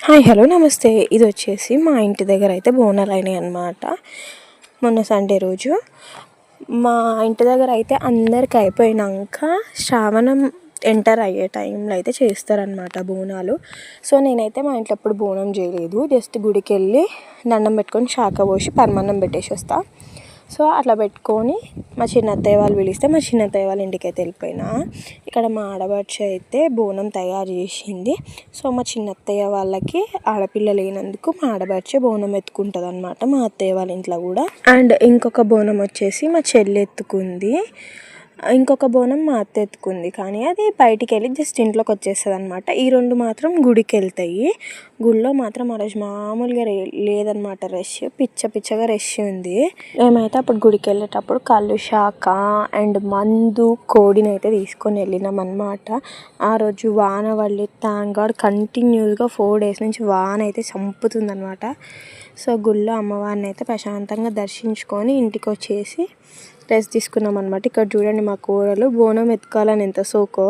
Hi hello నమస్తే. ఇది వచ్చేసి మా ఇంటి దగ్గర అయితే బోనాలు అయినాయి అన్నమాట. మొన్న సండే రోజు మా ఇంటి దగ్గర అయితే అందరికి అయిపోయినాక శ్రావణం ఎంటర్ అయ్యే టైంలో అయితే చేస్తారనమాట బోనాలు. సో నేనైతే మా ఇంట్లో ఎప్పుడు బోనం చేయలేదు. జస్ట్ గుడికి వెళ్ళి దండం పెట్టుకొని శాఖ పోసి పరమాన్నం పెట్టేసి వస్తా. సో అట్లా పెట్టుకొని మా చిన్న అత్తయ్య వాళ్ళు పిలిస్తే మా చిన్న అత్తయ్య వాళ్ళ ఇంటికి అయితే వెళ్ళిపోయినా. ఇక్కడ మా ఆడపడుచు అయితే బోనం తయారు చేసింది. సో మా చిన్న అత్తయ్య వాళ్ళకి ఆడపిల్ల లేనందుకు మా ఆడపడుచే బోనం ఎత్తుకుంటుంది అనమాట మా అత్తయ్య వాళ్ళ ఇంట్లో కూడా. అండ్ ఇంకొక బోనం వచ్చేసి మా చెల్లి ఎత్తుకుంది. ఇంకొక బోనం మా అత్త ఎత్తుకుంది, కానీ అది బయటికి వెళ్ళి జస్ట్ ఇంట్లోకి వచ్చేస్తుంది అనమాట. ఈ రెండు మాత్రం గుడికి వెళ్తాయి. గుడిలో మాత్రం ఆ రోజు మామూలుగా లేదనమాట, రష్ పిచ్చగా రష్ ఉంది. మేమైతే అప్పుడు గుడికి వెళ్ళేటప్పుడు కళ్ళు శాఖ అండ్ మందు కోడిని అయితే తీసుకొని వెళ్ళినాం అనమాట. ఆ రోజు వాన పడలేదు, థ్యాంక్ గాడ్. కంటిన్యూస్గా 4 days నుంచి వాన అయితే చంపుతుంది అనమాట. సో గుళ్ళో అమ్మవారిని అయితే ప్రశాంతంగా దర్శించుకొని ఇంటికి వచ్చేసి రెస్ట్ తీసుకున్నాం అనమాట. ఇక్కడ చూడండి మా కూరలు బోనం ఎత్తుకోవాలని ఎంత సోకో.